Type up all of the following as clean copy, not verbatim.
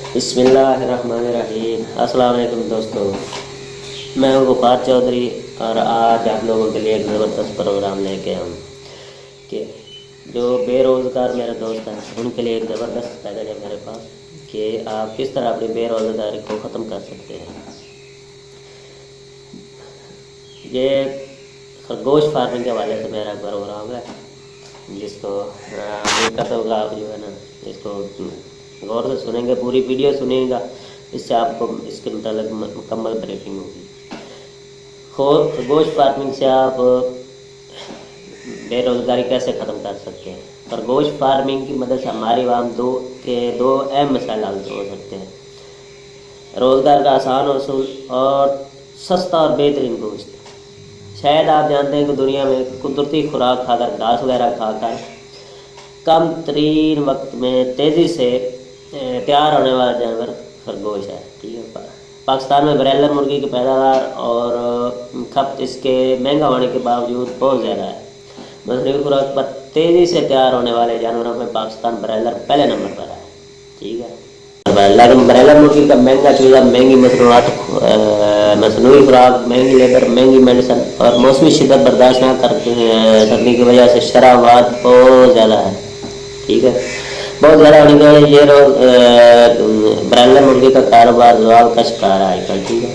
बिस्मिल्लाहिर्रहमानिर्रहीम। अस्सलाम वालेकुम दोस्तों, मैं हूँ गुफार चौधरी और आज आप लोगों के लिए एक ज़बरदस्त प्रोग्राम लेके आऊँ कि जो बेरोज़गार मेरे दोस्त हैं उनके लिए एक ज़बरदस्त पैकेज है मेरे पास कि आप किस तरह अपनी बेरोज़गारी को ख़त्म कर सकते हैं। ये खरगोश फार्मिंग के हवाले से मेरा प्रोग्राम है, जिसको दिक्कत होगा आप जो है ना इसको गौर से सुनेंगे, पूरी वीडियो सुनेगा, इससे आपको इसके मतलब मुकम्मल ब्रीफिंग होगी। खरगोश फार्मिंग से आप बेरोज़गारी कैसे ख़त्म कर सकते हैं। खरगोश फार्मिंग की मदद से हमारी आवाम दो अहम मसाइल हल हो सकते हैं: रोज़गार का आसान वसूल और सस्ता और बेहतरीन गोश्त। शायद आप जानते हैं कि दुनिया में कुदरती खुराक खाकर, घास वगैरह खाकर कम तरीन वक्त में तेज़ी से तैयार होने वाला जानवर खरगोश है। ठीक है, पाकिस्तान में ब्रायलर मुर्गी की पैदावार और खपत इसके महंगा होने के बावजूद बहुत ज़्यादा है। मशरूबी खुराक पर तेज़ी से तैयार होने वाले जानवरों में पाकिस्तान ब्रायलर पहले नंबर पर है। ठीक है, लेकिन ब्रायलर मुर्गी का महंगा चूज़ा, महंगी मसनूआत, मसनूई खुराक, महंगी लेबर, महंगी मेडिसन और मौसमी शिद्दत बर्दाश्त न कर सकने की वजह से शराबात बहुत ज़्यादा है। ठीक है, बहुत ज़्यादा होने की वजह ये ब्रायलर मुर्गी का कारोबार ज़वाल का शिकार है आजकल। ठीक है,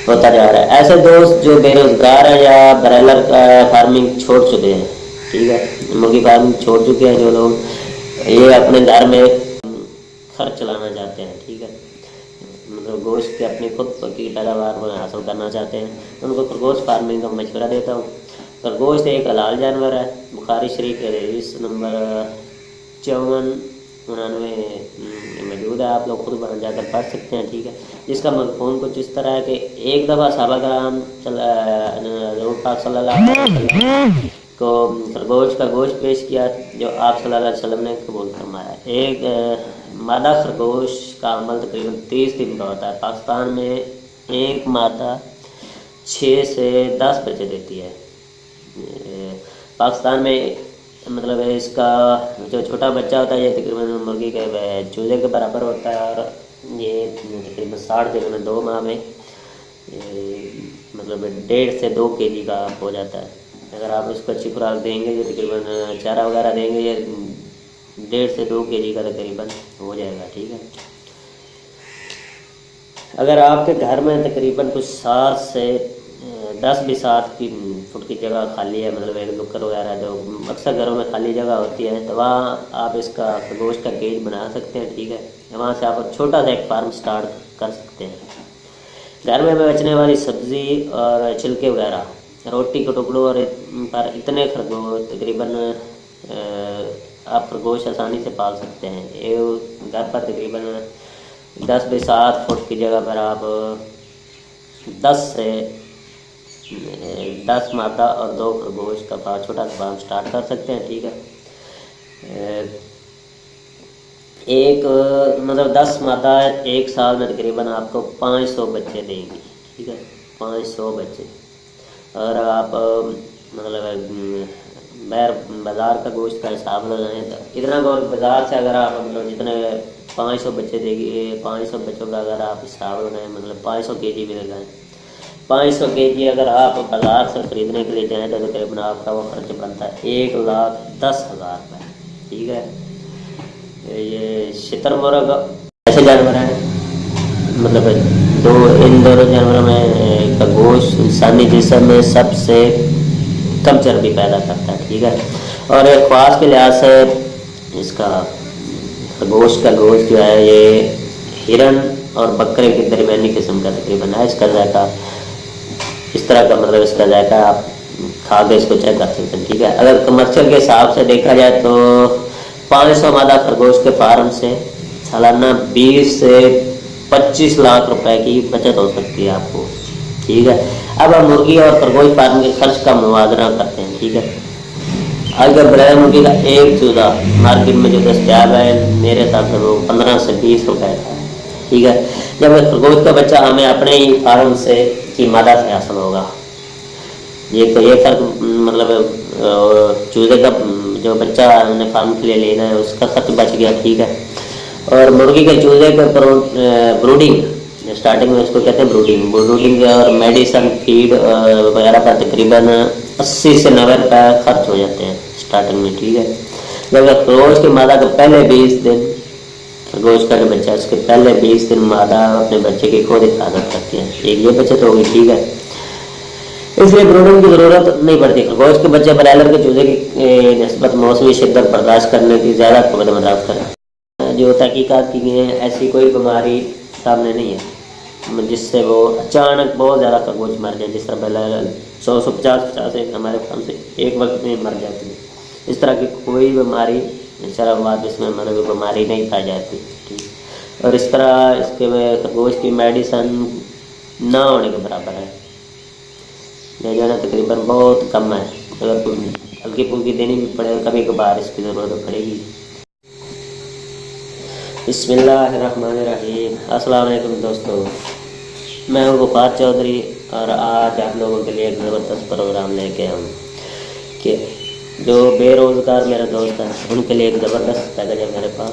होता जा रहा है। ऐसे दोस्त जो बेरोज़गार हैं या ब्रायलर फार्मिंग छोड़ चुके हैं, ठीक है, मुर्गी फार्मिंग छोड़ चुके हैं, जो लोग ये अपने घर में खर्च चलाना चाहते हैं, ठीक है, मतलब गोश्त के अपनी खुद की पैदावार में हासिल करना चाहते हैं, उनको खरगोश फार्मिंग का मशवरा देता हूँ। खरगोश एक हलाल जानवर है। बुखारी शरीफ के हदीस नंबर 5499 मौजूद है, आप लोग खुद वहाँ जाकर पढ़ सकते हैं। ठीक है, जिसका मफ़हूम कुछ इस तरह है कि एक दफ़ा सहाबा कराम पाक सल्लल्लाहु अलैहि वसल्लम को खरगोश का गोश्त पेश किया, जो आप सल्लल्लाहु अलैहि वसल्लम ने कबूल फरमाया। एक मादा खरगोश का अमल तकरीबन 30 दिन का होता है। पाकिस्तान में एक मादा 6 से 10 बच्चे देती है। पाकिस्तान में मतलब इसका जो छोटा बच्चा होता है ये तकरीबन मुर्गी के चूजे के बराबर होता है और ये तकरीबन 60 दिन में 2 माह में मतलब 1.5 से 2 kg का हो जाता है। अगर आप इसको अच्छी खुराक देंगे, जो तकरीबन चारा वगैरह देंगे, ये 1.5 से 2 kg का तकरीबन हो जाएगा। ठीक है, अगर आपके घर में तकरीबन कुछ 7 से 10 फुट की जगह खाली है, मतलब एक नुक्कड़ वगैरह जो अक्सर घरों में खाली जगह होती है, तो वहाँ आप इसका खरगोश का केज बना सकते हैं। ठीक है, वहाँ से आप छोटा सा एक फार्म स्टार्ट कर सकते हैं। घर में बचने वाली सब्ज़ी और छिलके वगैरह, रोटी के टुकड़ों और पर इतने खरगोश तकरीबन आप खरगोश आसानी से पाल सकते हैं। एक घर पर तकरीबन 10 बाई 7 फुट की जगह पर आप 10 मादा और 2 खरगोश का छोटा सा फार्म स्टार्ट कर सकते हैं। ठीक है, एक मतलब 10 मादा एक साल में तकरीबन आपको 500 बच्चे देगी। ठीक है, 500 बच्चे। और आप मतलब बाज़ार का गोश्त का हिसाब लगाएं तो इतना बाज़ार से अगर आप मतलब जितने 500 बच्चे देगी, 500 बच्चों का अगर आप हिसाब लगाएं, मतलब 500 kg भी लगाएं, 500 kg अगर आप बाज़ार से ख़रीदने के लिए जाएँ तो तकरीबन आपका वो खर्च बनता है 1,10,000 रुपये। ठीक है, ये शुतुरमुर्ग ऐसे जानवर हैं, मतलब इन दोनों जानवरों में का गोश्त इंसानी जिस्म में सबसे कम चर्बी पैदा करता है। ठीक है, और एक ख्वास के लिहाज से इसका खरगोश का गोश्त जो है ये हिरन और बकरे के दरमियानी किस्म का तकरीबन है। इसका जायका इस तरह का, मतलब इसका जायका आप खा के इसको चेक कर सकते हैं। ठीक है, अगर कमर्शियल के हिसाब से देखा जाए तो 500 मादा खरगोश के फार्म से सालाना 20 से 25 लाख रुपए की बचत हो सकती है आपको। ठीक है, अब हम मुर्गी और खरगोश फार्म के खर्च का मुआवजा करते हैं। ठीक है, अगर ब्रायलर मुर्गी का एक चूजा मार्केट में जो दस्तियाब है, मेरे हिसाब से वो 15 से 20 रुपए का है। ठीक है, जब खरगोश का बच्चा हमें अपने ही फार्म से की मादा से हासिल होगा। ये फर्क मतलब चूजे का जो बच्चा हमने फार्म के लिए लेना है उसका खर्च बच गया। ठीक है, और मुर्गी के चूजे के ब्रूडिंग, स्टार्टिंग में इसको कहते हैं ब्रूडिंग और मेडिसन फीड वगैरह पर तकरीबन 80 से 90 रुपये खर्च हो जाते हैं स्टार्टिंग में, ठीक है। जब खरगोश की मादा के पहले 20 दिन, खरगोश का जो बच्चा है उसके पहले 20 दिन मादा अपने बच्चे की खुद हिफाजत करती है। एक ये बच्चे तो होगी, ठीक है, इसलिए ब्रूडिंग की ज़रूरत नहीं पड़ती। खरगोश के बच्चे ब्रायलर के चूजे की निस्बत मौसमी शिद्दत बर्दाश्त करने की ज़्यादा कदर मदाद करें। जो तहकीकात की गई हैं, ऐसी कोई बीमारी सामने नहीं है जिससे वो अचानक बहुत ज़्यादा खरगोश मर जाए, जिस तरह पहले 100-150 एक हमारे फार्म से एक वक्त में मर जाती है। इस तरह की कोई बीमारी शराबाद इसमें मतलब बीमारी नहीं पाई जाती, ठीक। और इस तरह इसके खरगोश की मेडिसन ना होने के बराबर है, ले जाना तकरीबन बहुत कम है। अगर कोई हल्की फुल्की देनी भी पड़े, कभी कभार इसकी ज़रूरत पड़ेगी। बिस्मिल्लाहिर्रहमानिर्रहीम। अस्सलाम वालेकुम दोस्तों, मैं हूँ गुफार चौधरी और आज आप लोगों के लिए एक ज़बरदस्त प्रोग्राम लेके आऊँ कि जो बेरोज़गार मेरे दोस्त हैं उनके लिए एक ज़बरदस्त पैकेज है मेरे पास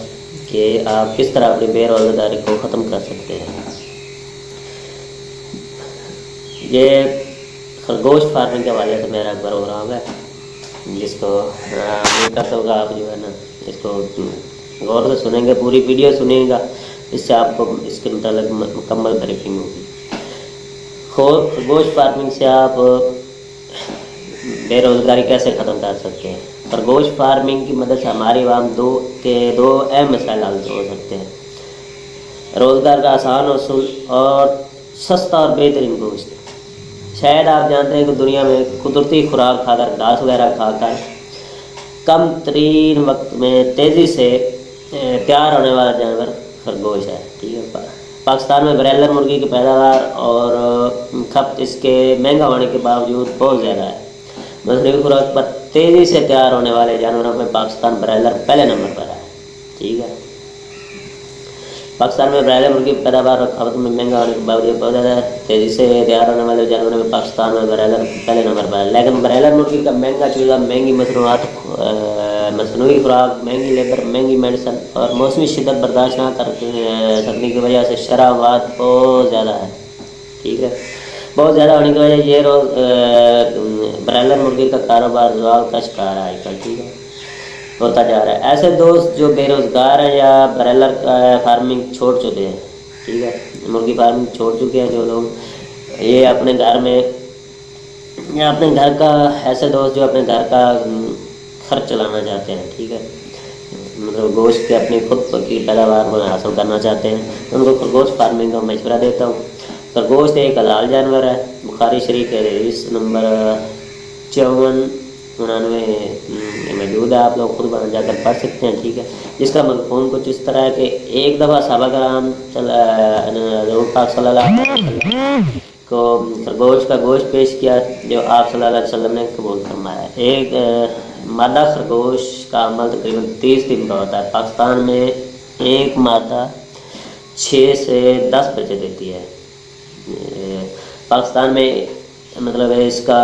कि आप किस तरह अपनी बेरोज़गारी को ख़त्म कर सकते हैं। ये खरगोश फार्मिंग के हवाले से मेरा प्रोग्राम है, जिसको उम्मीद करता हूँ आप जो है ना इसको गौर से सुनेंगे, पूरी वीडियो सुनेगा, इससे आपको इसके मतलब मुकम्मल ब्रीफिंग होगी। खरगोश फार्मिंग से आप बेरोज़गारी कैसे ख़त्म कर सकते हैं। खरगोश फार्मिंग की मदद से हमारी आवाम दो अहम मसाइल हल हो सकते हैं: रोज़गार का आसान उसूल और सस्ता और बेहतरीन गोश्त। शायद आप जानते हैं कि दुनिया में कुदरती खुराक खाकर, घास वगैरह खाकर कम तरीन वक्त में तेज़ी से तैयार होने वाला जानवर खरगोश है, ठीक है। पाकिस्तान में ब्रायलर मुर्गी की पैदावार और खपत इसके महंगा होने के बावजूद बहुत ज़्यादा है। मशरूबी खुराक पर तेज़ी से तैयार होने वाले जानवरों में पाकिस्तान ब्रायलर पहले नंबर पर है, ठीक है। पाकिस्तान में ब्रायलर मुर्गी की पैदावार और खपत में महंगा होने के बावजूद बहुत ज़्यादा तेज़ी से तैयार होने वाले जानवरों में पाकिस्तान में ब्रायलर पहले नंबर पर है। लेकिन ब्रायलर मुर्गी का महंगा चूज़ा, महंगी मसनूआत, मसनूई खुराक, महंगी लेबर, महंगी मेडिसन और मौसमी शिद्दत बर्दाश्त ना कर सकने की वजह से शराबाद बहुत ज़्यादा है, ठीक है। बहुत ज़्यादा होने की वजह ये ब्रायलर मुर्गी का कारोबार ज़वाल का शिकार है आजकल, ठीक है, होता जा रहा है। ऐसे दोस्त जो बेरोज़गार हैं या ब्रायलर फार्मिंग छोड़ चुके हैं, ठीक है, मुर्गी फार्मिंग छोड़ चुके हैं जो लोग, ये अपने घर में या अपने घर का, ऐसे दोस्त जो अपने घर का खर्च चलाना चाहते हैं, ठीक है, मतलब गोश्त की अपनी खुद की पैदावार को हासिल करना चाहते हैं, तो उनको खरगोश फार्मिंग का मशवरा देता हूँ। खरगोश एक हलाल जानवर है। बुखारी शरीफ के हदीस नंबर 5499 मौजूद है, आप लोग खुद वहाँ जाकर पढ़ सकते हैं, ठीक है। जिसका मफ़हूम कुछ इस तरह है कि एक दफ़ा सहाबा कराम हज़रत पाक सल्लल्लाहु अलैहि वसल्लम को खरगोश का गोश्त पेश किया, जो आप सल्लल्लाहु अलैहि वसल्लम ने कबूल फरमाया। एक मादा खरगोश का अमल तकरीबन 30 दिन का होता है। पाकिस्तान में एक मादा 6 से 10 बच्चे देती है। पाकिस्तान में मतलब इसका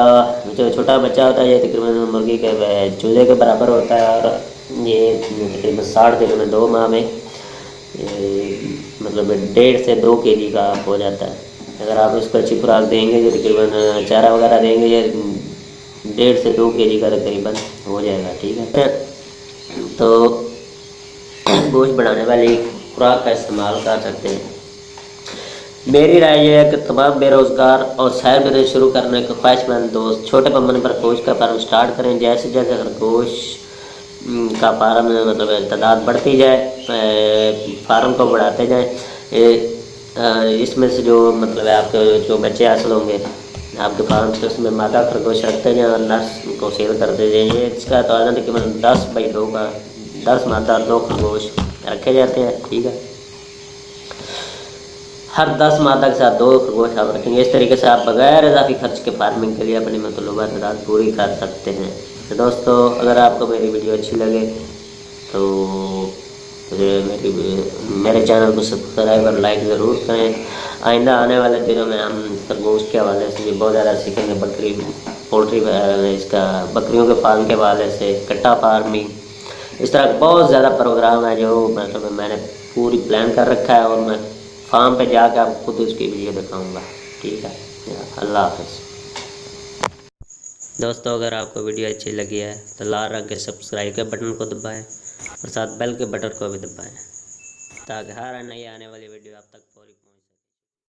जो छोटा बच्चा होता है ये तकरीबन मुर्गी के चूजे के बराबर होता है, और ये तकरीबन 60 दिन में 2 माह में मतलब 1.5 से 2 kg का हो जाता है। अगर आप उसको अच्छी खुराक देंगे, जो तकरीबन चारा वगैरह देंगे, ये 1.5 से 2 kg का तकरीबन हो जाएगा, ठीक है। तो गोश्त बढ़ाने वाली खुराक का इस्तेमाल कर सकते हैं। मेरी राय यह है कि तमाम बेरोज़गार और सैर बिजनेस शुरू करने के ख्वाहिशमंद दोस्त छोटे पैमाने पर खरगोश का फार्म स्टार्ट करें। जैसे जैसे खरगोश का फार्म मतलब तादाद बढ़ती जाए, फार्म को बढ़ाते जाएं, इसमें से जो मतलब है आपके जो बच्चे हासिल होंगे आपके फार्म से, उसमें मादा खरगोश रखते जाएँ और नर्स को सेल करते जाइए। इसका तवाज़ुन तकरीबन 10/2 का 10 मादा 2 खरगोश रखे जाते हैं, ठीक है। हर 10 मादा के साथ 2 खरगोश आप रखेंगे। इस तरीके से आप बगैर इजाफी खर्च के फार्मिंग के लिए अपनी मतलूबा तादाद पूरी कर सकते हैं। तो दोस्तों, अगर आपको मेरी वीडियो अच्छी लगे तो मेरे चैनल को सब्सक्राइब और लाइक ज़रूर करें। आइंदा आने वाले दिनों में हम खरगोश के हवाले से भी बहुत ज़्यादा सीखेंगे। पोल्ट्री इसका बकरियों के फार्म के हवाले से, कट्टा फार्मिंग, اس طرح کا بہت زیادہ پروگرام ہے جو مطلب میں نے پوری پلان کر رکھا ہے، اور میں فارم پہ جا کے آپ خود اس کی ویڈیو دکھاؤں گا، ٹھیک ہے؟ اللہ حافظ دوستو، اگر آپ کو ویڈیو اچھی لگی ہے تو لال رنگ کے سبسکرائب کے بٹن کو دبائیں اور ساتھ بیل کے بٹن کو بھی دبائیں تاکہ ہر نئی آنے والی ویڈیو آپ تک فوری